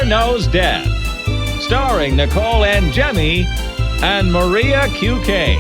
Mother Knows Death, starring Nicole and Jemmy and Maria QK.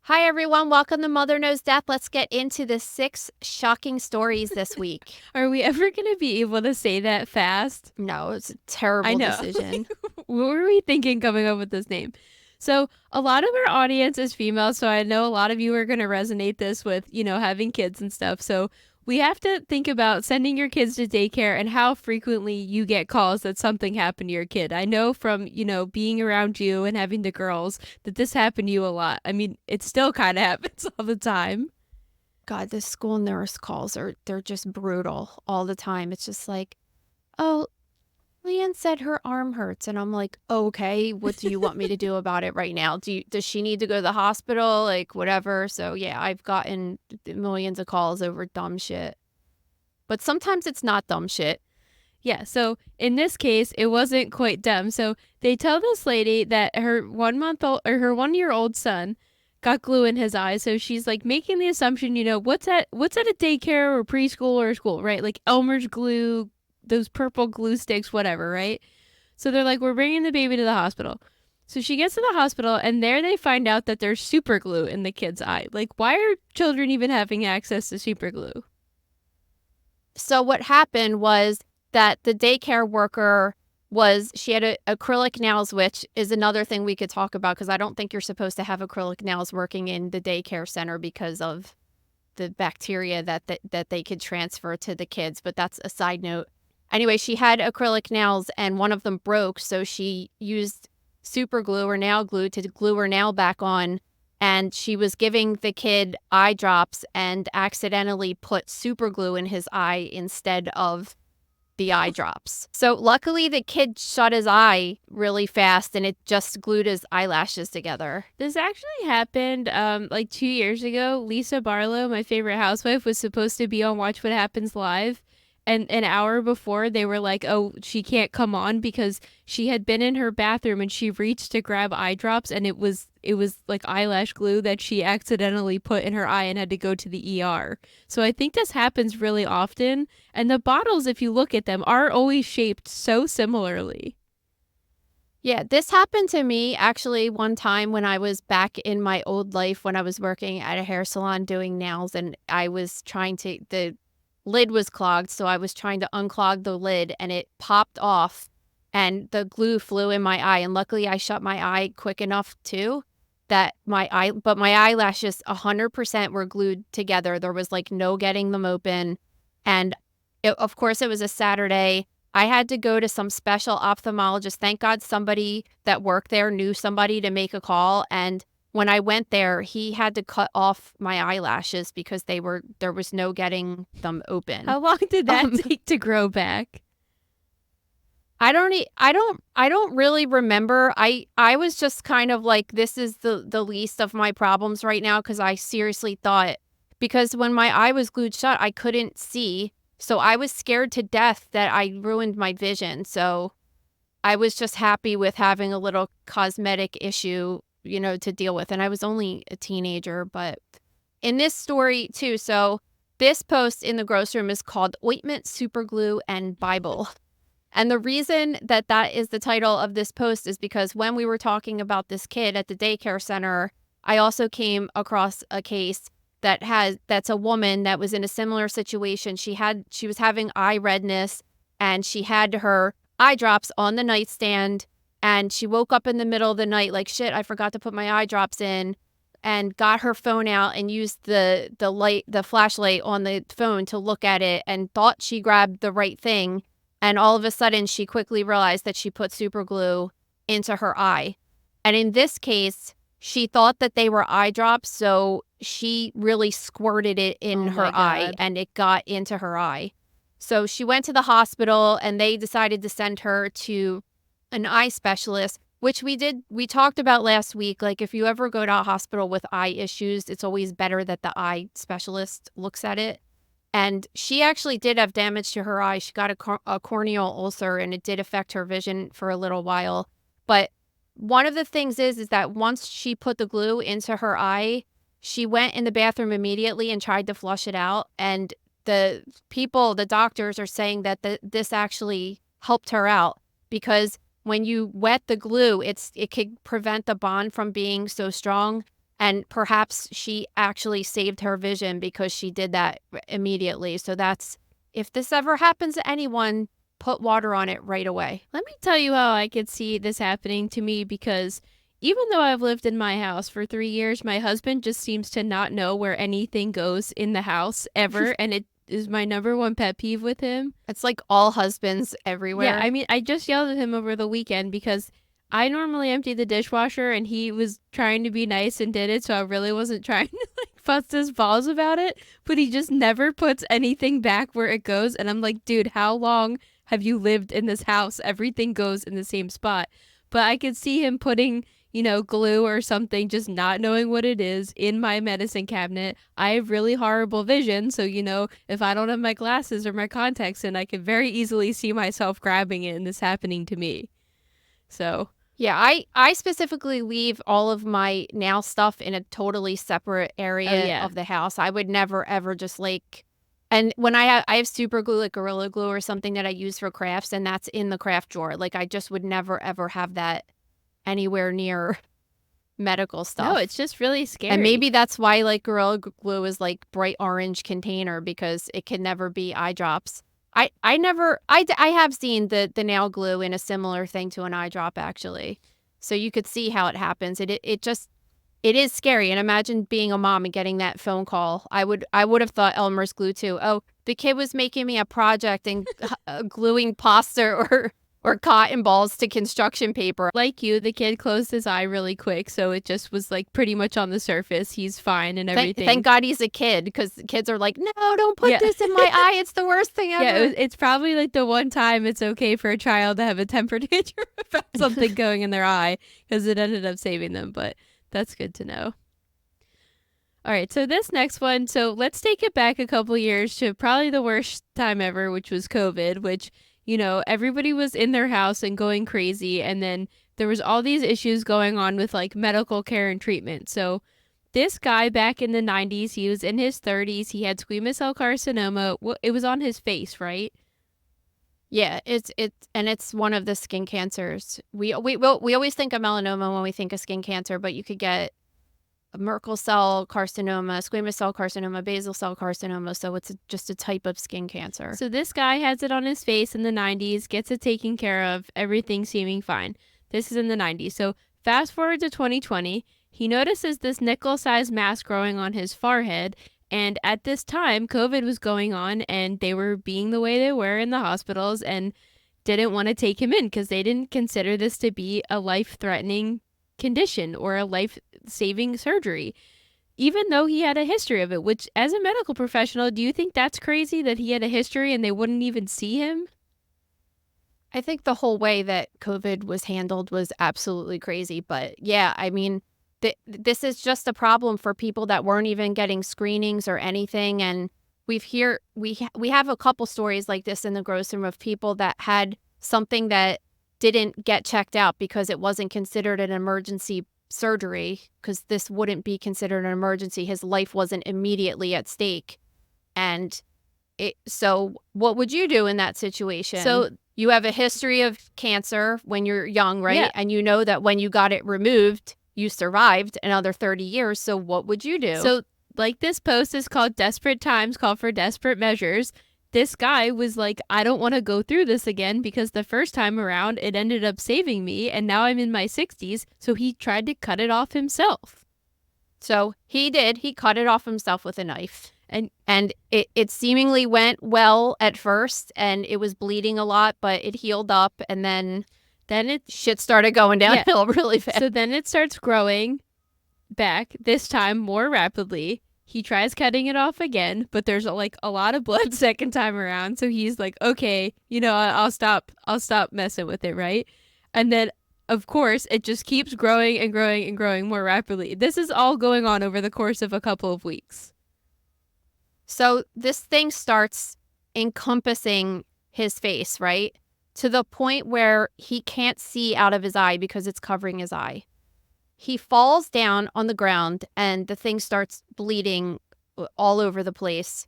Hi, everyone. Welcome to Mother Knows Death. Let's get into the 6 shocking stories this week. Are we ever going to be able to say that fast? No, it's a terrible decision. What were we thinking coming up with this name? So a lot of our audience is female, so I know a lot of you are going to resonate this with, having kids and stuff. So we have to think about sending your kids to daycare and how frequently you get calls that something happened to your kid. I know from, being around you and having the girls that this happened to you a lot. I mean, it still kind of happens all the time. God, the school nurse calls they're just brutal all the time. It's just like, oh, Leanne said her arm hurts. And I'm like, okay, what do you want me to do about it right now? Does she need to go to the hospital? Like, whatever. So yeah, I've gotten millions of calls over dumb shit. But sometimes it's not dumb shit. Yeah, so in this case, it wasn't quite dumb. So they tell this lady that her 1-month-old or her 1-year-old son got glue in his eye. So she's like making the assumption, what's at a daycare or preschool or school, right? Like Elmer's glue, those purple glue sticks, whatever, right? So they're like, we're bringing the baby to the hospital. So she gets to the hospital and there they find out that there's super glue in the kid's eye. Like, why are children even having access to super glue? So what happened was that the daycare worker she had acrylic nails, which is another thing we could talk about because I don't think you're supposed to have acrylic nails working in the daycare center because of the bacteria that they could transfer to the kids. But that's a side note. Anyway, she had acrylic nails and one of them broke. So she used super glue or nail glue to glue her nail back on. And she was giving the kid eye drops and accidentally put super glue in his eye instead of the eye drops. So luckily the kid shut his eye really fast and it just glued his eyelashes together. This actually happened like 2 years ago. Lisa Barlow, my favorite housewife, was supposed to be on Watch What Happens Live. And an hour before, they were like, oh, she can't come on because she had been in her bathroom and she reached to grab eye drops and it was like eyelash glue that she accidentally put in her eye and had to go to the ER. So I think this happens really often. And the bottles, if you look at them, are always shaped so similarly. Yeah, this happened to me actually one time when I was back in my old life when I was working at a hair salon doing nails and I was trying to, the lid was clogged, so I was trying to unclog the lid and it popped off and the glue flew in my eye. And luckily I shut my eye quick enough too that my eyelashes 100% were glued together. There was like no getting them open. And of course it was a Saturday. I had to go to some special ophthalmologist. Thank God somebody that worked there knew somebody to make a call. And when I went there, he had to cut off my eyelashes because there was no getting them open. How long did that take to grow back? I don't really remember. I was just kind of like, this is the least of my problems right now because I seriously thought, because when my eye was glued shut, I couldn't see. So I was scared to death that I ruined my vision. So I was just happy with having a little cosmetic issue to deal with. And I was only a teenager, but in this story too. So this post in the gross room is called Ointment, Superglue, and Bible. And the reason that is the title of this post is because when we were talking about this kid at the daycare center, I also came across a case that's a woman that was in a similar situation. She was having eye redness and she had her eye drops on the nightstand. And she woke up in the middle of the night like, shit, I forgot to put my eye drops in, and got her phone out and used the flashlight on the phone to look at it and thought she grabbed the right thing. And all of a sudden she quickly realized that she put super glue into her eye. And in this case, she thought that they were eye drops. So she really squirted it in her eye and it got into her eye. So she went to the hospital and they decided to send her to an eye specialist, which we talked about last week. Like if you ever go to a hospital with eye issues, it's always better that the eye specialist looks at it. And she actually did have damage to her eye. She got a corneal ulcer and it did affect her vision for a little while. But one of the things is that once she put the glue into her eye, she went in the bathroom immediately and tried to flush it out. And the doctors are saying that this actually helped her out because when you wet the glue, it could prevent the bond from being so strong. And perhaps she actually saved her vision because she did that immediately. So if this ever happens to anyone, put water on it right away. Let me tell you how I could see this happening to me, because even though I've lived in my house for 3 years, my husband just seems to not know where anything goes in the house ever. And it is my number one pet peeve with him. It's like all husbands everywhere. Yeah, I mean, I just yelled at him over the weekend because I normally empty the dishwasher and he was trying to be nice and did it, so I really wasn't trying to bust his balls about it, but he just never puts anything back where it goes. And I'm like, dude, how long have you lived in this house? Everything goes in the same spot. But I could see him putting, glue or something, just not knowing what it is, in my medicine cabinet. I have really horrible vision, so, if I don't have my glasses or my contacts in, I could very easily see myself grabbing it and this happening to me. So... yeah, I specifically leave all of my nail stuff in a totally separate area of the house. I would never, ever just and when I have super glue, like Gorilla Glue or something that I use for crafts, and that's in the craft drawer. Like, I just would never, ever have that anywhere near medical stuff. No, it's just really scary. And maybe that's why, like, Gorilla Glue is, like, bright orange container, because it can never be eye drops. I have seen the nail glue in a similar thing to an eye drop, actually. So you could see how it happens. It is scary. And imagine being a mom and getting that phone call. I would have thought Elmer's glue too. Oh, the kid was making me a project and gluing pasta or cotton balls to construction paper. Like you, the kid closed his eye really quick, so it just was like pretty much on the surface. He's fine and everything. Thank God he's a kid, because kids are like, no, don't put this in my eye. It's the worst thing ever. Yeah, it's probably like the one time it's okay for a child to have a temper tantrum about something going in their eye, because it ended up saving them. But that's good to know. All right, so this next one, so let's take it back a couple years to probably the worst time ever, which was COVID, which, everybody was in their house and going crazy. And then there was all these issues going on with like medical care and treatment. So this guy back in the 90s, he was in his 30s. He had squamous cell carcinoma. It was on his face, right? Yeah, it's one of the skin cancers. We always think of melanoma when we think of skin cancer, but you could get Merkel cell carcinoma, squamous cell carcinoma, basal cell carcinoma. So it's just a type of skin cancer. So this guy has it on his face in the 90s, gets it taken care of, everything seeming fine. This is in the 90s. So fast forward to 2020, he notices this nickel-sized mass growing on his forehead. And at this time, COVID was going on and they were being the way they were in the hospitals and didn't want to take him in because they didn't consider this to be a life-threatening condition or a life-saving surgery, even though he had a history of it, which as a medical professional, do you think that's crazy that he had a history and they wouldn't even see him? I think the whole way that COVID was handled was absolutely crazy. But yeah, I mean, this is just a problem for people that weren't even getting screenings or anything. And we have a couple stories like this in the grocery room of people that had something that didn't get checked out because it wasn't considered an emergency surgery, because this wouldn't be considered an emergency. His life wasn't immediately at stake. And so what would you do in that situation? So you have a history of cancer when you're young, right? Yeah. And you know that when you got it removed, you survived another 30 years. So what would you do? So like this post is called Desperate Times Call for Desperate Measures. This guy was like, I don't want to go through this again because the first time around it ended up saving me and now I'm in my 60s. So he tried to cut it off himself. So he did. He cut it off himself with a knife. And it seemingly went well at first and it was bleeding a lot, but it healed up and then shit started going downhill really fast. So then it starts growing back, this time more rapidly. He tries cutting it off again, but there's like a lot of blood second time around. So he's like, okay, I'll stop messing with it, right? And then, of course, it just keeps growing and growing and growing more rapidly. This is all going on over the course of a couple of weeks. So this thing starts encompassing his face, right? To the point where he can't see out of his eye because it's covering his eye. He falls down on the ground and the thing starts bleeding all over the place.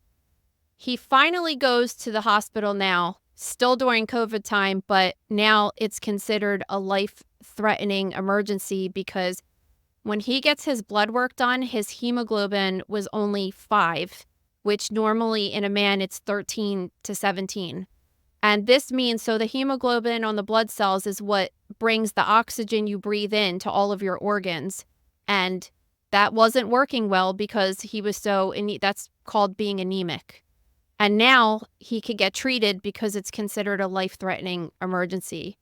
He finally goes to the hospital now, still during COVID time, but now it's considered a life-threatening emergency because when he gets his blood work done, his hemoglobin was only 5, which normally in a man it's 13 to 17. And this means, so the hemoglobin on the blood cells is what brings the oxygen you breathe in to all of your organs. And that wasn't working well because he was that's called being anemic. And now he could get treated because it's considered a life-threatening emergency.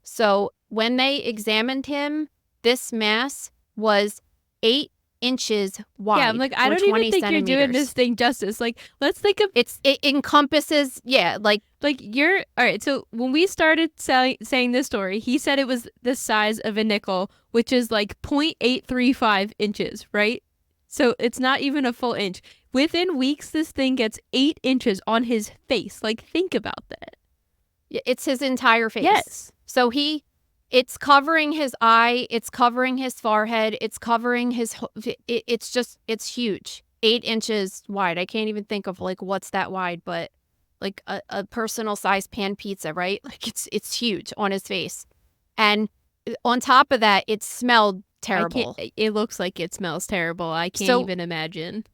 So when they examined him, this mass was 8 inches wide. Yeah, I'm like, I don't even think you're doing this thing justice. Like, let's think of it encompasses, like you're all right. So when we started saying this story, he said it was the size of a nickel, which is like 0.835 inches, right? So it's not even a full inch. Within weeks, this thing gets 8 inches on his face. Like, think about that. It's his entire face. Yes. So it's covering his eye, it's covering his forehead, it's covering it's huge. 8 inches wide. I can't even think of like what's that wide, but like a personal size pan pizza, right? Like it's huge on his face. And on top of that, it smelled terrible. It looks like it smells terrible. I can't even imagine.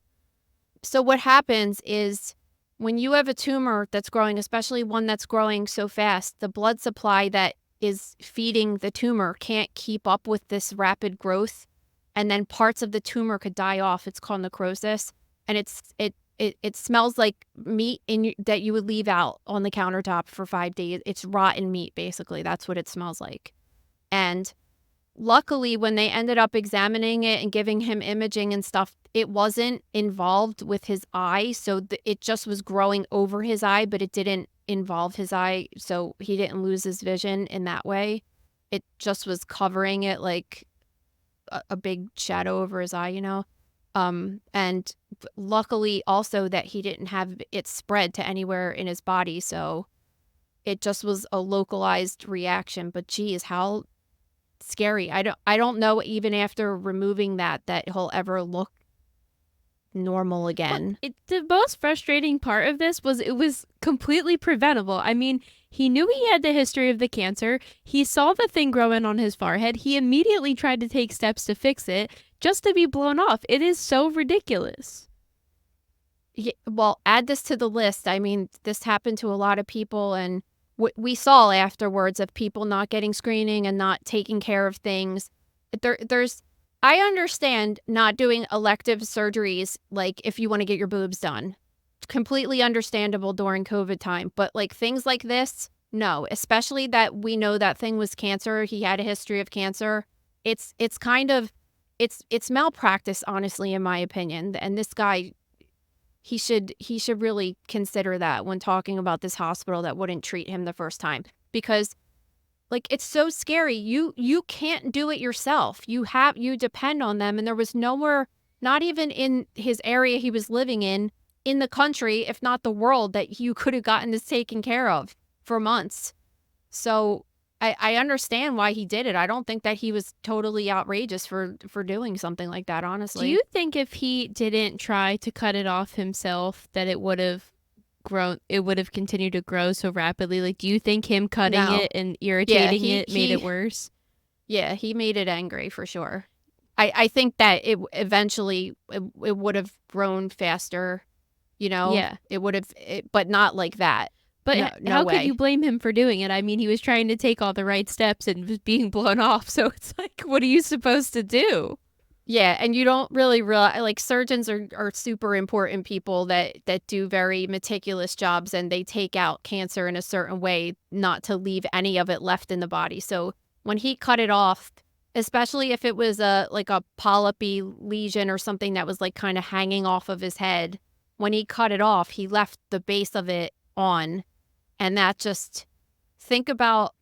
So what happens is when you have a tumor that's growing, especially one that's growing so fast, the blood supply that is feeding the tumor can't keep up with this rapid growth, and then parts of the tumor could die off. It's called necrosis, and it smells like meat that you would leave out on the countertop for 5 days. It's rotten meat, basically. That's what it smells like. And luckily, when they ended up examining it and giving him imaging and stuff, it wasn't involved with his eye, so it just was growing over his eye, but it didn't involve his eye, so he didn't lose his vision in that way. It just was covering it like a big shadow over his eye, and luckily also that he didn't have it spread to anywhere in his body, so it just was a localized reaction. But geez, how scary. I don't know, even after removing that he'll ever look normal again. The most frustrating part of this was it was completely preventable. I mean, he knew he had the history of the cancer. He saw the thing growing on his forehead. He immediately tried to take steps to fix it just to be blown off. It is so ridiculous. Yeah, well, add this to the list. I mean, this happened to a lot of people, and we saw afterwards of people not getting screening and not taking care of things. I understand not doing elective surgeries, like if you want to get your boobs done. Completely understandable during COVID time. But like things like this, no. Especially that we know that thing was cancer. He had a history of cancer. It's malpractice, honestly, in my opinion. And this guy, he should really consider that when talking about this hospital that wouldn't treat him the first time. Because like, it's so scary. You can't do it yourself. You depend on them. And there was nowhere, not even in his area he was living in the country, if not the world, that you could have gotten this taken care of for months. So I understand why he did it. I don't think that he was totally outrageous for doing something like that, honestly. Do you think if he didn't try to cut it off himself, that it would have continued to grow so rapidly? Like, do you think him cutting it and irritating it made it worse? Yeah, he made it angry for sure. I think that it eventually it would have grown faster, Yeah. It would have, but not like that. But how way. could you blame him for doing it? I mean, he was trying to take all the right steps and was being blown off. So it's like, what are you supposed to do? Yeah, and you don't really realize, like, surgeons are super important people that do very meticulous jobs, and they take out cancer in a certain way not to leave any of it left in the body. So when he cut it off, especially if it was a polypy lesion or something that was like kind of hanging off of his head, when he cut it off, he left the base of it on. And that just, think about,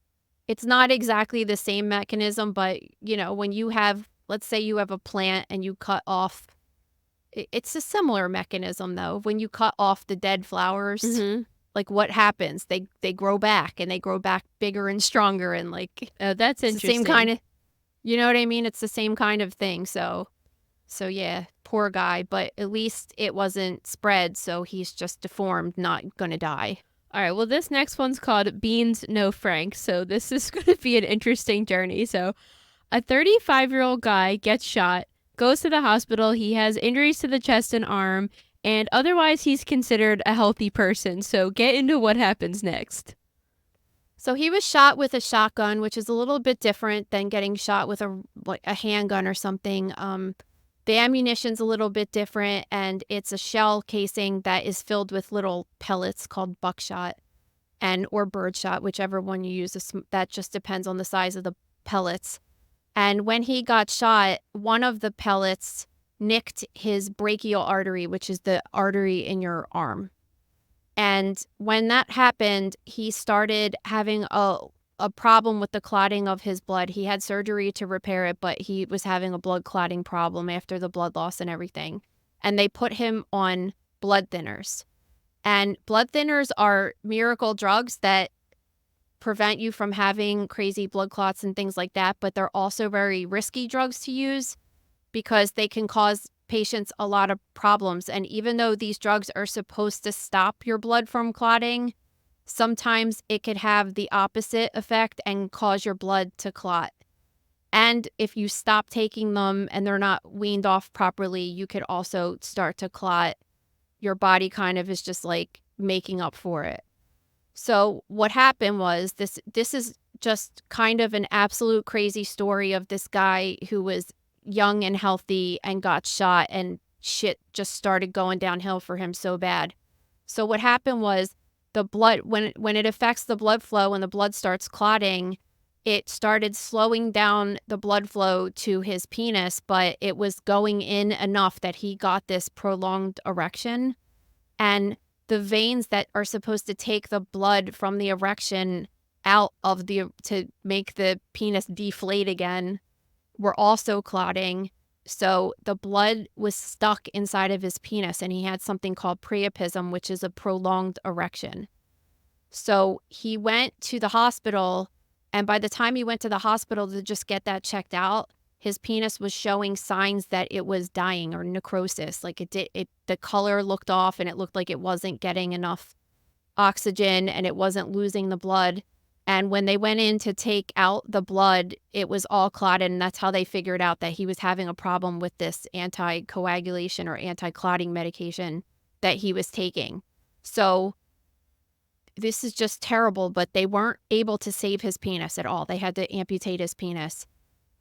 it's not exactly the same mechanism, but when you have, let's say you have a plant and you cut off, it's a similar mechanism though. When you cut off the dead flowers, like what happens? They grow back, and they grow back bigger and stronger, and like that's interesting. The same kind of, You know what I mean? It's the same kind of thing. So yeah, poor guy, but at least it wasn't spread, so he's just deformed, not gonna die. All right, well, this next one's called Beans No Frank, so this is going to be an interesting journey. So, a 35-year-old guy gets shot, goes to the hospital, he has injuries to the chest and arm, and otherwise he's considered a healthy person. So, get into what happens next. So he was shot with a shotgun, which is a little bit different than getting shot with a handgun or something. The ammunition's a little bit different, and it's a shell casing that is filled with little pellets called buckshot or birdshot, whichever one you use. That just depends on the size of the pellets. And when he got shot, one of the pellets nicked his brachial artery, which is the artery in your arm. And when that happened, he started having a problem with the clotting of his blood. He had surgery to repair it, but he was having a blood clotting problem after the blood loss and everything. And they put him on blood thinners. And blood thinners are miracle drugs that prevent you from having crazy blood clots and things like that, but they're also very risky drugs to use because they can cause patients a lot of problems. And even though these drugs are supposed to stop your blood from clotting, sometimes it could have the opposite effect and cause your blood to clot. And if you stop taking them and they're not weaned off properly, you could also start to clot. Your body kind of is just like making up for it. So what happened was this is just kind of an absolute crazy story of this guy who was young and healthy and got shot, and shit just started going downhill for him so bad. So what happened was the blood, when it affects the blood flow and the blood starts clotting, it started slowing down the blood flow to his penis, but it was going in enough that he got this prolonged erection. And the veins that are supposed to take the blood from the erection out of to make the penis deflate again were also clotting. So the blood was stuck inside of his penis, and he had something called priapism, which is a prolonged erection. So he went to the hospital, and by the time he went to the hospital to just get that checked out, his penis was showing signs that it was dying or necrosis. Like the color looked off, and it looked like it wasn't getting enough oxygen, and it wasn't losing the blood. And when they went in to take out the blood, it was all clotted, and that's how they figured out that he was having a problem with this anticoagulation or anti-clotting medication that he was taking. So this is just terrible, but they weren't able to save his penis at all. They had to amputate his penis.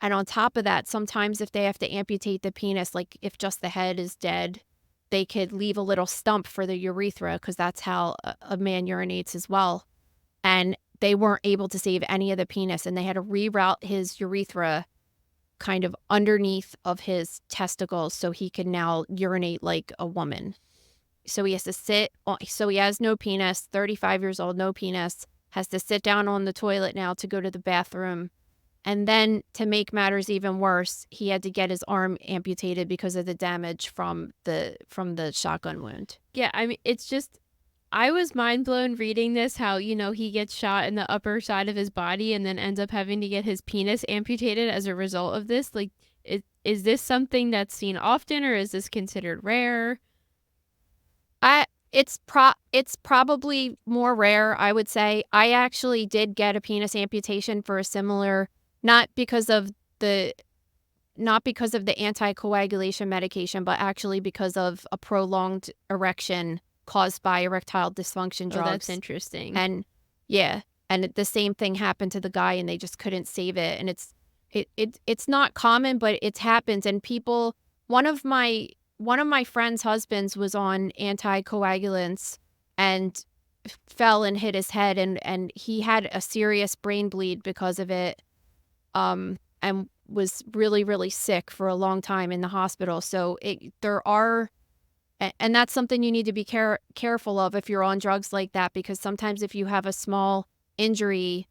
And on top of that, sometimes if they have to amputate the penis, like if just the head is dead, they could leave a little stump for the urethra, because that's how a man urinates as well. And they weren't able to save any of the penis, and they had to reroute his urethra kind of underneath of his testicles so he can now urinate like a woman. So he has to so he has no penis, 35 years old, no penis, has to sit down on the toilet now to go to the bathroom. And then to make matters even worse, he had to get his arm amputated because of the damage from the shotgun wound. Yeah, I mean, it's just, I was mind blown reading this, how, he gets shot in the upper side of his body and then ends up having to get his penis amputated as a result of this. Like, is this something that's seen often, or is this considered rare? It's probably more rare, I would say. I actually did get a penis amputation for a similar, not because of the anticoagulation medication, but actually because of a prolonged erection caused by erectile dysfunction drugs. Oh, that's interesting. And yeah, and the same thing happened to the guy, and they just couldn't save it. And it's not common, but it happens. And people, one of my friend's husbands was on anticoagulants and fell and hit his head, and he had a serious brain bleed because of it, and was really, really sick for a long time in the hospital. So and that's something you need to be careful of if you're on drugs like that, because sometimes if you have a small injury,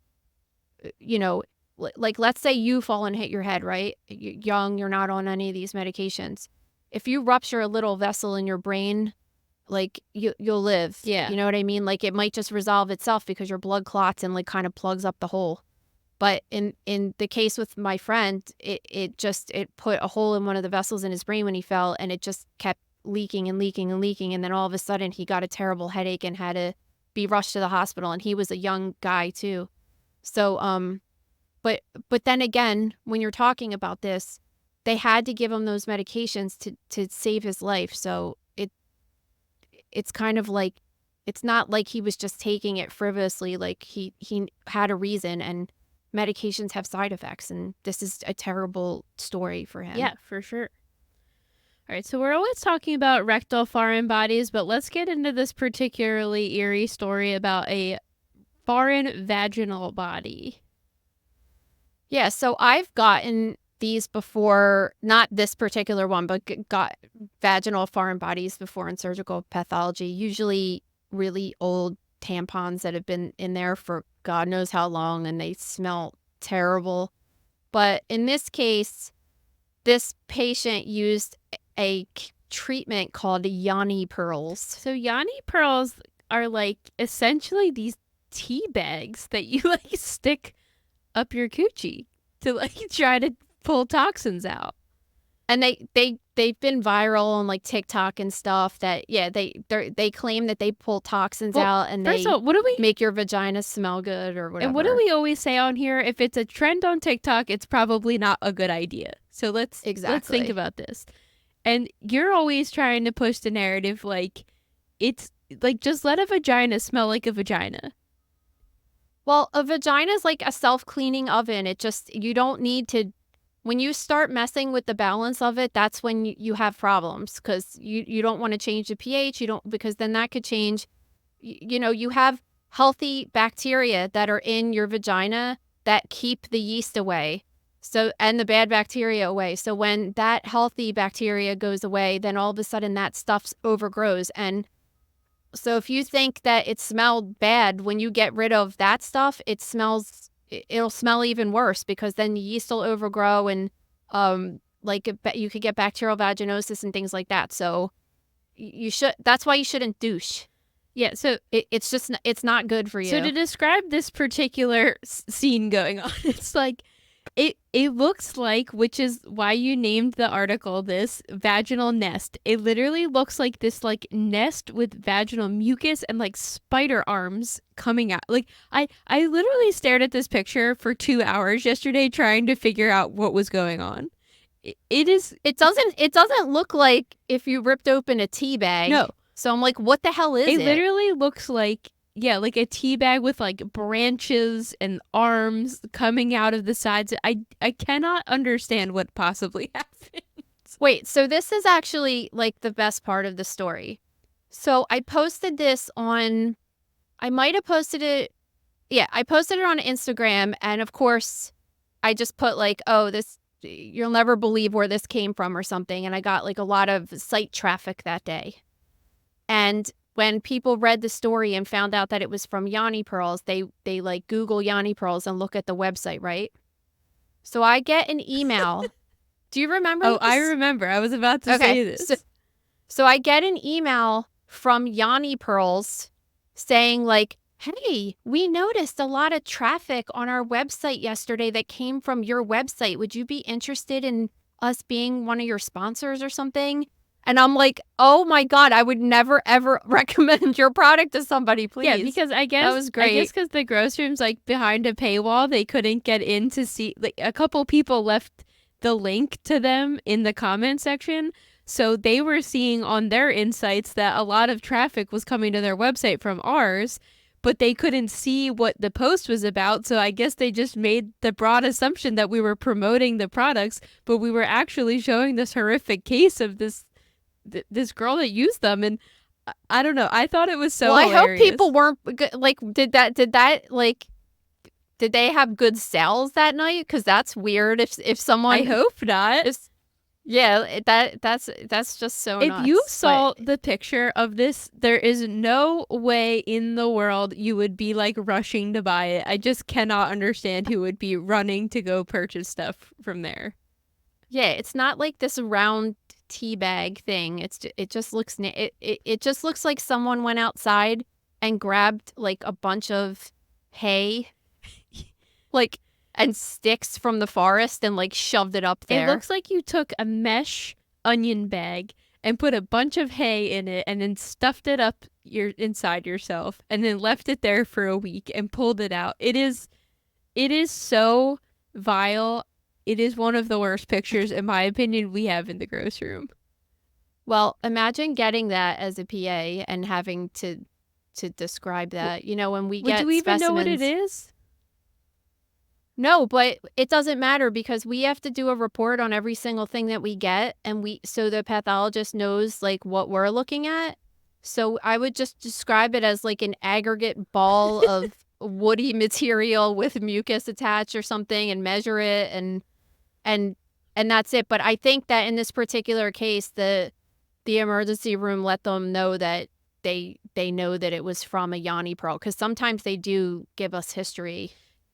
like let's say you fall and hit your head, right? You're young, you're not on any of these medications. If you rupture a little vessel in your brain, like you'll live. Yeah. You know what I mean? Like it might just resolve itself because your blood clots and like kind of plugs up the hole. But in the case with my friend, it put a hole in one of the vessels in his brain when he fell, and it just kept leaking and leaking and leaking. And then all of a sudden he got a terrible headache and had to be rushed to the hospital. And he was a young guy too. So, but then again, when you're talking about this, they had to give him those medications to save his life. So it's kind of like, it's not like he was just taking it frivolously. Like he had a reason, and medications have side effects, and this is a terrible story for him. Yeah, for sure. All right, so we're always talking about rectal foreign bodies, but let's get into this particularly eerie story about a foreign vaginal body. Yeah, so I've gotten these before, not this particular one, but got vaginal foreign bodies before in surgical pathology, usually really old tampons that have been in there for God knows how long, and they smell terrible. But in this case, this patient used a treatment called Yanni pearls. So Yanni pearls are like essentially these tea bags that you like stick up your coochie to like try to pull toxins out. And they've been viral on like TikTok and stuff. That they claim that they pull toxins out, and first of all, what do we make your vagina smell good or whatever. And what do we always say on here? If it's a trend on TikTok, it's probably not a good idea. So let's think about this. And you're always trying to push the narrative like it's like just let a vagina smell like a vagina. Well, a vagina is like a self-cleaning oven. You don't need to. When you start messing with the balance of it, that's when you have problems, because you don't want to change the pH. Because then that could change. You have healthy bacteria that are in your vagina that keep the yeast away. So, and the bad bacteria away. So when that healthy bacteria goes away, then all of a sudden that stuff overgrows. And so if you think that it smelled bad, when you get rid of that stuff, it'll smell even worse, because then the yeast will overgrow, and you could get bacterial vaginosis and things like that. So that's why you shouldn't douche. Yeah, so it's not good for you. So to describe this particular scene going on, it's like it looks like, which is why you named the article this, vaginal nest. It literally looks like this like nest with vaginal mucus and like spider arms coming out. Like I literally stared at this picture for 2 hours yesterday trying to figure out what was going on. It doesn't look like if you ripped open a tea bag. No. So I'm like, what the hell is it? It literally looks like, yeah, like a tea bag with like branches and arms coming out of the sides. I cannot understand what possibly happened. Wait, so this is actually like the best part of the story. So I posted this on, I might have posted it. Yeah, I posted it on Instagram. And of course, I just put like, oh, you'll never believe where this came from or something. And I got like a lot of site traffic that day. And when people read the story and found out that it was from Yanni pearls, they like Google Yanni pearls and look at the website, right? So I get an email. Do you remember Oh, this? I remember. I was about to say this. So I get an email from Yanni pearls saying like, hey, we noticed a lot of traffic on our website yesterday that came from your website. Would you be interested in us being one of your sponsors or something? And I'm like, oh my God, I would never, ever recommend your product to somebody, please. Yeah, because I guess that was great. I guess because the gross room's like behind a paywall, they couldn't get in to see. Like a couple people left the link to them in the comment section. So they were seeing on their insights that a lot of traffic was coming to their website from ours, but they couldn't see what the post was about. So I guess they just made the broad assumption that we were promoting the products, but we were actually showing this horrific case of this girl that used them. And I don't know. I thought it was so hilarious. I hope people weren't like, did they have good sales that night? Because that's weird. If someone, I hope not. Yeah, that's just so nuts. If you saw the picture of this, there is no way in the world you would be like rushing to buy it. I just cannot understand who would be running to go purchase stuff from there. Yeah, it's not like this round tea bag thing. It just looks like someone went outside and grabbed like a bunch of hay, like, and sticks from the forest and like shoved it up there. It looks like you took a mesh onion bag and put a bunch of hay in it and then stuffed it up inside yourself and then left it there for a week and pulled it out. It is so vile. It is one of the worst pictures, in my opinion, we have in the gross room. Well, imagine getting that as a PA and having to describe that. You know, when we get do we even know what it specimens- is? No, but it doesn't matter because we have to do a report on every single thing that we get, and so the pathologist knows like what we're looking at. So I would just describe it as like an aggregate ball of woody material with mucus attached or something, and measure it, and that's it. But I think that in this particular case, the emergency room let them know that they know that it was from a Yanni pearl, because sometimes they do give us history.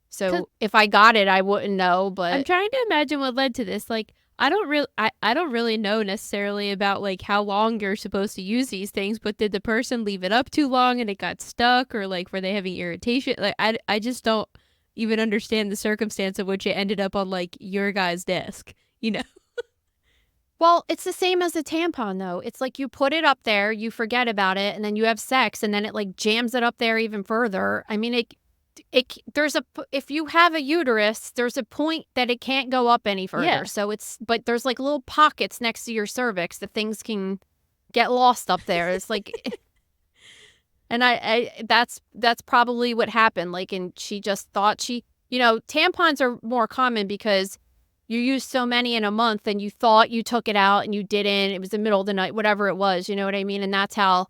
So if I got it, I wouldn't know. But I'm trying to imagine what led to this. Like, I don't really know necessarily about like how long you're supposed to use these things, but did the person leave it up too long and it got stuck, or like were they having irritation? Like, I just don't even understand the circumstance of which it ended up on like your guy's desk, you know? Well, it's the same as a tampon, though. It's like you put it up there, you forget about it, and then you have sex, and then it like jams it up there even further. I mean, if you have a uterus, there's a point that it can't go up any further. Yeah. So but there's like little pockets next to your cervix that things can get lost up there. It's like, and that's probably what happened. Like, and she just thought tampons are more common because you use so many in a month and you thought you took it out and you didn't. It was the middle of the night, whatever it was, you know what I mean? And that's how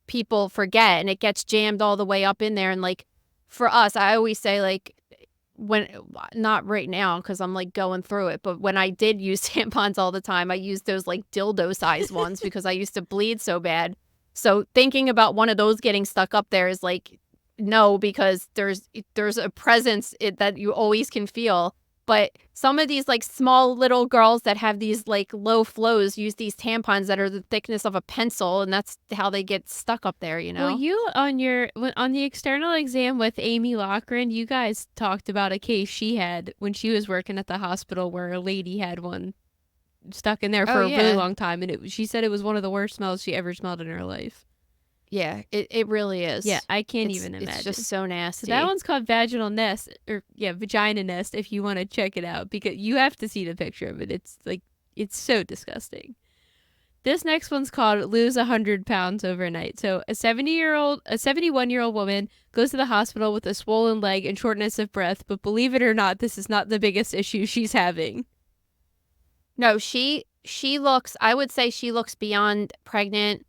people forget, and it gets jammed all the way up in there. And like, for us, I always say like, not right now because I'm like going through it, but when I did use tampons all the time, I used those like dildo sized ones because I used to bleed so bad. So thinking about one of those getting stuck up there is like, no, because there's a presence that you always can feel. But some of these like small little girls that have these like low flows use these tampons that are the thickness of a pencil, and that's how they get stuck up there, you know? Well, you on the external exam with Amy Lochran, you guys talked about a case she had when she was working at the hospital where a lady had one stuck in there for a really long time, and she said it was one of the worst smells she ever smelled in her life. Yeah, it really is. Yeah, I can't even imagine. It's just so nasty. So that one's called vaginal nest, vagina nest if you want to check it out, because you have to see the picture of it. It's like, it's so disgusting. This next one's called lose 100 pounds overnight. So a 71-year-old woman goes to the hospital with a swollen leg and shortness of breath, but believe it or not, this is not the biggest issue she's having. No, she looks, I would say she looks beyond pregnant.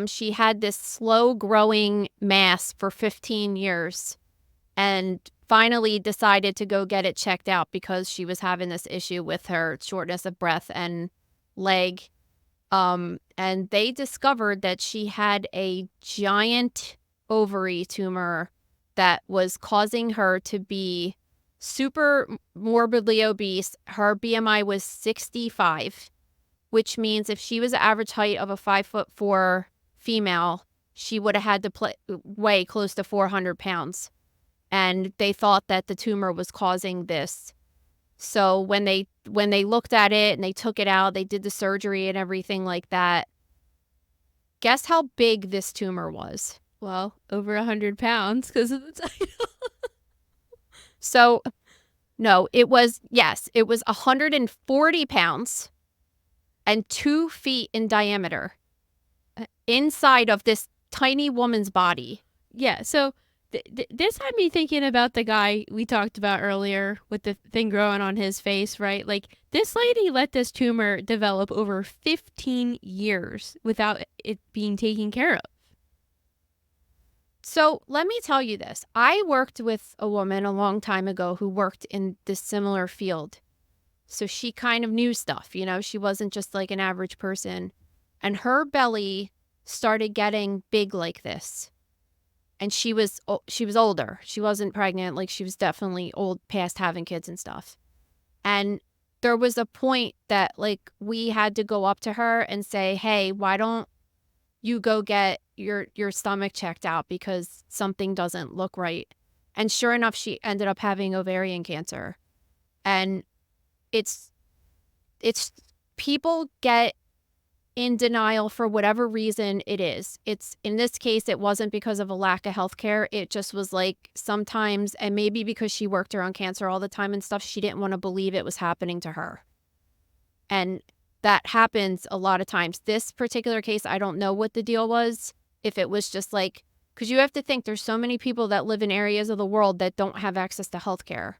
She had this slow growing mass for 15 years and finally decided to go get it checked out because she was having this issue with her shortness of breath and leg. And they discovered that she had a giant ovary tumor that was causing her to be super morbidly obese. Her BMI was 65. Which means if she was the average height of a 5'4" female, she would have had to weigh close to 400 pounds. And they thought that the tumor was causing this. So when they looked at it and they took it out, they did the surgery and everything like that. Guess how big this tumor was? Well, over 100 pounds because of the title. So, no, it was 140 pounds. And 2 feet in diameter inside of this tiny woman's body. Yeah, so this had me thinking about the guy we talked about earlier with the thing growing on his face, right? Like, this lady let this tumor develop over 15 years without it being taken care of. So let me tell you this. I worked with a woman a long time ago who worked in this similar field. So she kind of knew stuff, you know, she wasn't just like an average person. And her belly started getting big like this. And she was older. She wasn't pregnant. Like, she was definitely old, past having kids and stuff. And there was a point that like we had to go up to her and say, hey, why don't you go get your stomach checked out because something doesn't look right. And sure enough, she ended up having ovarian cancer. And it's people get in denial for whatever reason it is. It's in this case, it wasn't because of a lack of health care. It just was like sometimes, and maybe because she worked around cancer all the time and stuff, she didn't want to believe it was happening to her. And that happens a lot of times. This particular case, I don't know what the deal was. If it was just like, because you have to think there's so many people that live in areas of the world that don't have access to health care.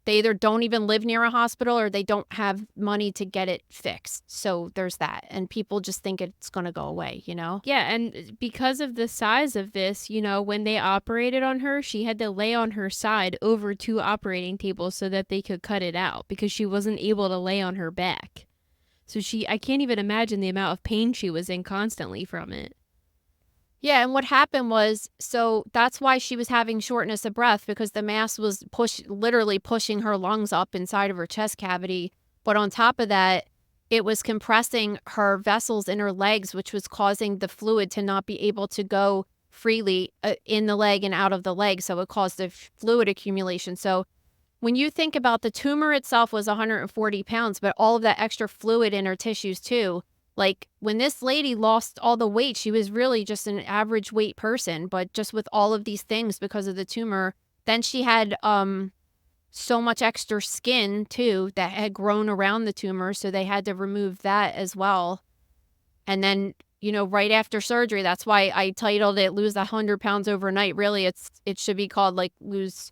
They either don't even live near a hospital or they don't have money to get it fixed. So there's that. And people just think it's going to go away, you know? Yeah, and because of the size of this, you know, when they operated on her, she had to lay on her side over 2 operating tables so that they could cut it out because she wasn't able to lay on her back. So I can't even imagine the amount of pain she was in constantly from it. Yeah, and what happened was, so that's why she was having shortness of breath, because the mass was literally pushing her lungs up inside of her chest cavity. But on top of that, it was compressing her vessels in her legs, which was causing the fluid to not be able to go freely in the leg and out of the leg. So it caused the fluid accumulation. So when you think about the tumor itself was 140 pounds, but all of that extra fluid in her tissues too. Like when this lady lost all the weight, she was really just an average weight person, but just with all of these things because of the tumor, then she had so much extra skin too that had grown around the tumor. So they had to remove that as well. And then, you know, right after surgery, that's why I titled it Lose 100 Pounds Overnight. Really, it should be called like Lose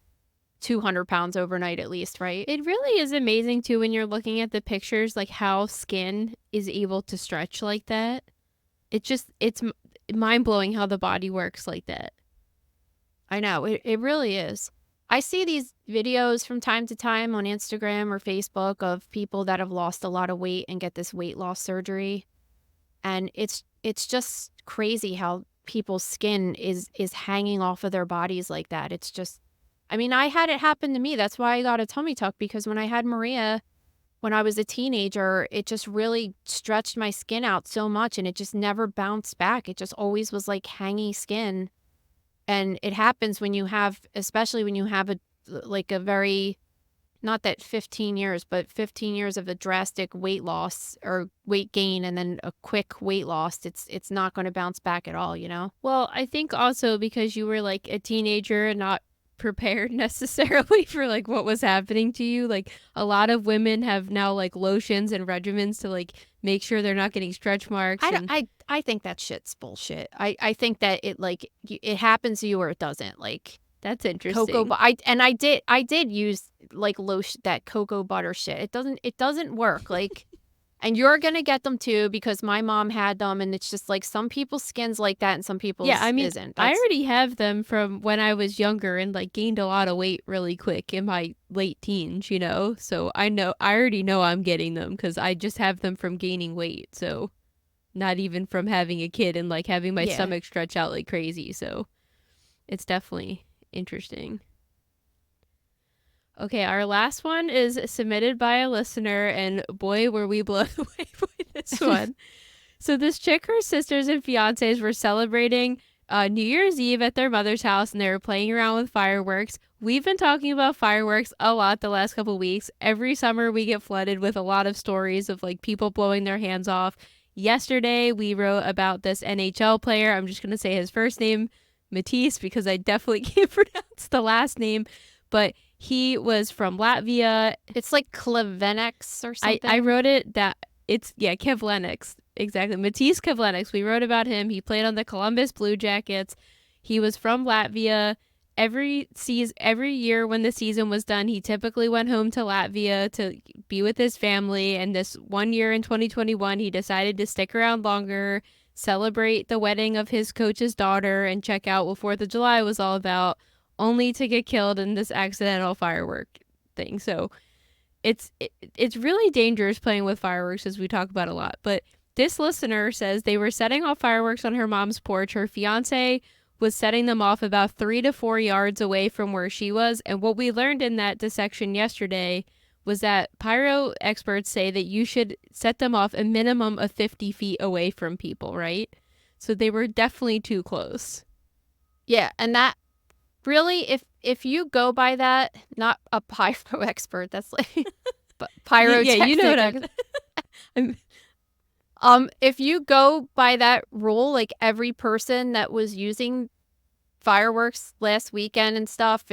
200 pounds overnight at least, right? It really is amazing too when you're looking at the pictures, like how skin is able to stretch like that. It's mind-blowing how the body works like that. I know, it really is. I see these videos from time to time on Instagram or Facebook of people that have lost a lot of weight and get this weight loss surgery. And it's just crazy how people's skin is hanging off of their bodies like that. It's just, I mean, I had it happen to me. That's why I got a tummy tuck, because when I had Maria, when I was a teenager, it just really stretched my skin out so much and it just never bounced back. It just always was like hangy skin. And it happens when you have, especially when you have a very, not that 15 years, but 15 years of a drastic weight loss or weight gain and then a quick weight loss, it's not going to bounce back at all, you know? Well, I think also because you were like a teenager and not prepared necessarily for like what was happening to you. Like a lot of women have now like lotions and regimens to like make sure they're not getting stretch marks. I think that shit's bullshit. I think that it happens to you or it doesn't. Like that's interesting. I did use like lotion, that cocoa butter shit. It doesn't work. Like, and you're gonna get them too because my mom had them, and it's just like some people's skin's like that and some people's isn't. I already have them from when I was younger and like gained a lot of weight really quick in my late teens, you know. So I already know I'm getting them because I just have them from gaining weight. So not even from having a kid and like having my stomach stretch out like crazy. So it's definitely interesting. Okay, our last one is submitted by a listener, and boy, were we blown away by this one. So this chick, her sisters and fiancés were celebrating New Year's Eve at their mother's house, and they were playing around with fireworks. We've been talking about fireworks a lot the last couple of weeks. Every summer, we get flooded with a lot of stories of like people blowing their hands off. Yesterday, we wrote about this NHL player. I'm just going to say his first name, Matisse, because I definitely can't pronounce the last name, but he was from Latvia. It's like Klevenix or something. I wrote it that it's, Kevlenix. Exactly. Matisse Kevlenix. We wrote about him. He played on the Columbus Blue Jackets. He was from Latvia. Every year when the season was done, he typically went home to Latvia to be with his family. And this one year in 2021, he decided to stick around longer, celebrate the wedding of his coach's daughter, and check out what 4th of July was all about, only to get killed in this accidental firework thing. So it's really dangerous playing with fireworks, as we talk about a lot. But this listener says they were setting off fireworks on her mom's porch. Her fiance was setting them off about 3 to 4 yards away from where she was. And what we learned in that dissection yesterday was that pyro experts say that you should set them off a minimum of 50 feet away from people, right? So they were definitely too close. Yeah, and that really, if you go by that, not a pyro expert, that's like but pyrotechnic. Yeah, you know what I'm If you go by that rule, like every person that was using fireworks last weekend and stuff,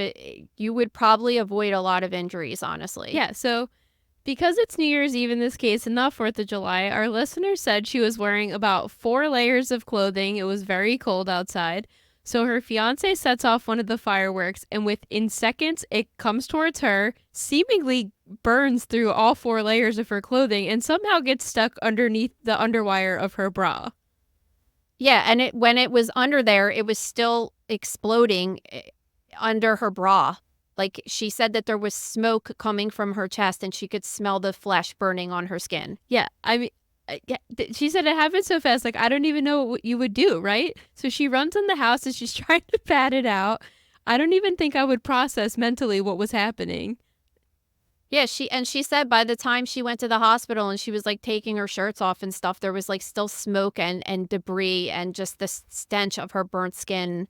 you would probably avoid a lot of injuries, honestly. Yeah, so because it's New Year's Eve in this case and not 4th of July, our listener said she was wearing about 4 layers of clothing. It was very cold outside. So her fiance sets off one of the fireworks, and within seconds, it comes towards her, seemingly burns through all 4 layers of her clothing, and somehow gets stuck underneath the underwire of her bra. Yeah, and when it was under there, it was still exploding under her bra. Like, she said that there was smoke coming from her chest and she could smell the flesh burning on her skin. Yeah, I mean, she said it happened so fast, like, I don't even know what you would do, right? So she runs in the house and she's trying to pat it out. I don't even think I would process mentally what was happening. Yeah, she said by the time she went to the hospital and she was like taking her shirts off and stuff, there was like still smoke and debris and just the stench of her burnt skin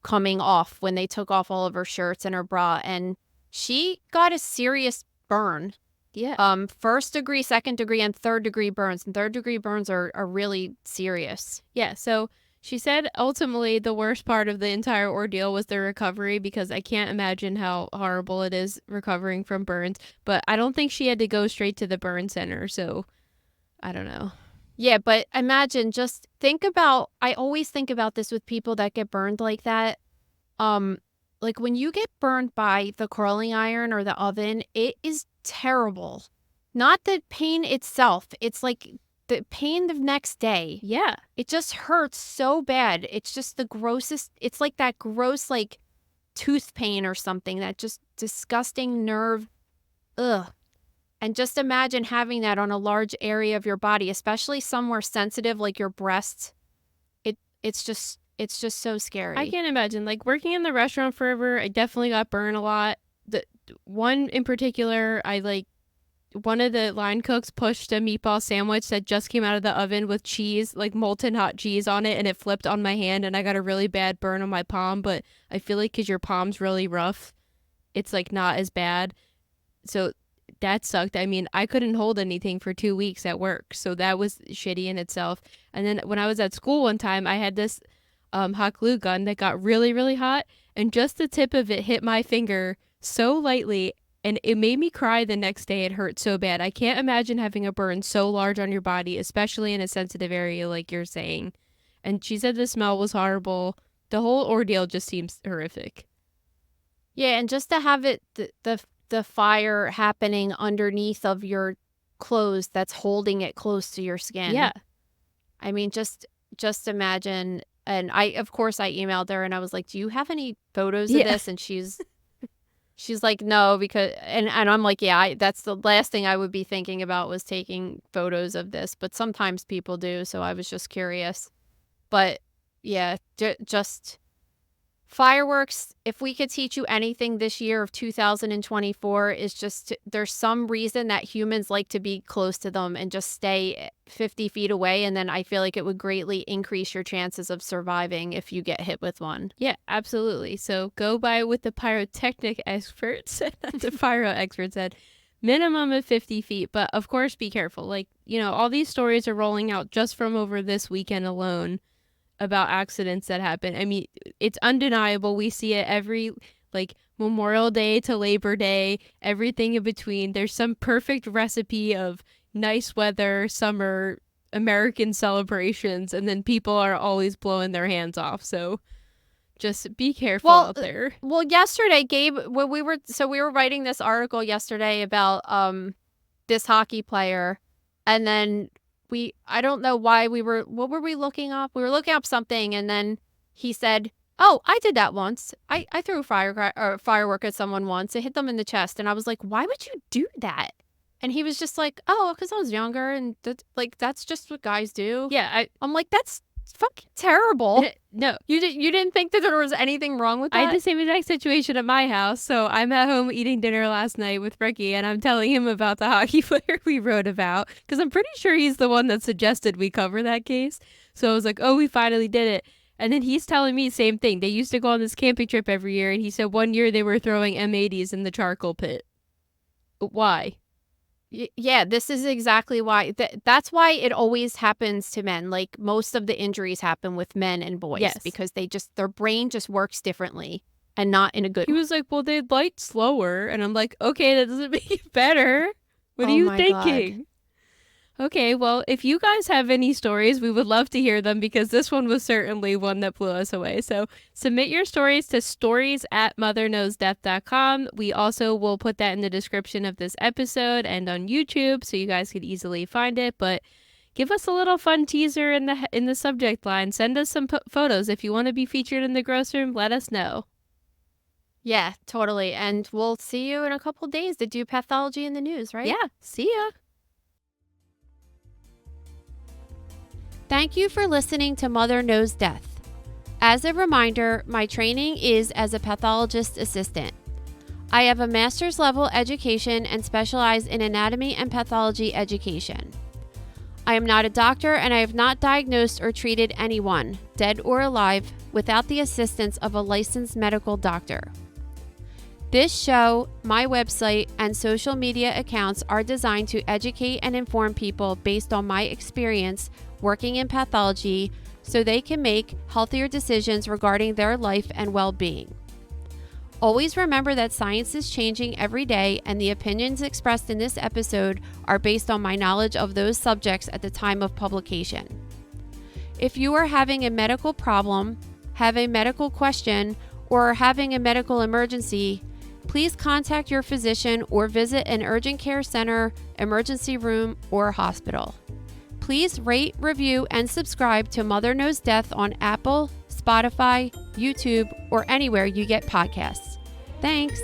coming off when they took off all of her shirts and her bra, and she got a serious burn. Yeah. 1st degree, 2nd degree, and 3rd degree burns. And 3rd degree burns are really serious. Yeah, so she said ultimately the worst part of the entire ordeal was the recovery, because I can't imagine how horrible it is recovering from burns. But I don't think she had to go straight to the burn center, so I don't know. Yeah, but imagine, just think about, I always think about this with people that get burned like that. Like when you get burned by the curling iron or the oven, it is terrible. Not the pain itself. It's like the pain the next day. Yeah. It just hurts so bad. It's just the grossest. It's like that gross, like tooth pain or something, that just disgusting nerve. Ugh. And just imagine having that on a large area of your body, especially somewhere sensitive like your breasts. It's just so scary. I can't imagine. Like, working in the restaurant forever, I definitely got burned a lot. The one in particular, one of the line cooks pushed a meatball sandwich that just came out of the oven with cheese, like molten hot cheese on it, and it flipped on my hand, and I got a really bad burn on my palm. But I feel like because your palm's really rough, it's like not as bad. So that sucked. I mean, I couldn't hold anything for 2 weeks at work, so that was shitty in itself. And then when I was at school one time, I had this hot glue gun that got really, really hot, and just the tip of it hit my finger so lightly, and it made me cry the next day. It hurt so bad. I can't imagine having a burn so large on your body, especially in a sensitive area like you're saying. And she said the smell was horrible. The whole ordeal just seems horrific. Yeah, and just to have it, the fire happening underneath of your clothes that's holding it close to your skin. Yeah. I mean, just imagine. And I emailed her and I was like, do you have any photos of this? And she's like, no, because, and I'm like, yeah, that's the last thing I would be thinking about, was taking photos of this. But sometimes people do. So I was just curious. But yeah, just fireworks, if we could teach you anything this year of 2024, is just there's some reason that humans like to be close to them and just stay 50 feet away. And then I feel like it would greatly increase your chances of surviving if you get hit with one. Yeah, absolutely. So go by what the pyrotechnic experts, not the pyro expert said, minimum of 50 feet. But of course, be careful. Like, all these stories are rolling out just from over this weekend alone about accidents that happen. I mean, it's undeniable. We see it every, Memorial Day to Labor Day, everything in between. There's some perfect recipe of nice weather, summer, American celebrations, and then people are always blowing their hands off. So just be careful out there. Well, yesterday, Gabe, when we were writing this article yesterday about this hockey player, and then I don't know why what were we looking up? We were looking up something, and then he said, oh, I did that once. I threw a firework at someone once. It hit them in the chest. And I was like, why would you do that? And he was just like, oh, because I was younger, and that's just what guys do. Yeah. I'm like, that's fucking terrible. No. You didn't think that there was anything wrong with that? I had the same exact situation at my house. So I'm at home eating dinner last night with Ricky, and I'm telling him about the hockey player we wrote about, because I'm pretty sure he's the one that suggested we cover that case. So I was like, oh, we finally did it. And then he's telling me same thing. They used to go on this camping trip every year, and he said one year they were throwing M80s in the charcoal pit. Why? Yeah, this is exactly why. That's why it always happens to men. Like most of the injuries happen with men and boys Yes. because their brain just works differently and not in a good He way. was like, well, they'd light slower. And I'm like, okay, that doesn't make it better. What are Oh you my thinking? Okay, well, if you guys have any stories, we would love to hear them because this one was certainly one that blew us away. So submit your stories to stories@motherknowsdeath.com. We also will put that in the description of this episode and on YouTube so you guys could easily find it. But give us a little fun teaser in the subject line. Send us some photos. If you want to be featured in the gross room, let us know. Yeah, totally. And we'll see you in a couple days to do pathology in the news, right? Yeah, see ya. Thank you for listening to Mother Knows Death. As a reminder, my training is as a pathologist assistant. I have a master's level education and specialize in anatomy and pathology education. I am not a doctor and I have not diagnosed or treated anyone, dead or alive, without the assistance of a licensed medical doctor. This show, my website, and social media accounts are designed to educate and inform people based on my experience working in pathology so they can make healthier decisions regarding their life and well-being. Always remember that science is changing every day and the opinions expressed in this episode are based on my knowledge of those subjects at the time of publication. If you are having a medical problem, have a medical question, or are having a medical emergency, please contact your physician or visit an urgent care center, emergency room, or hospital. Please rate, review, and subscribe to Mother Knows Death on Apple, Spotify, YouTube, or anywhere you get podcasts. Thanks.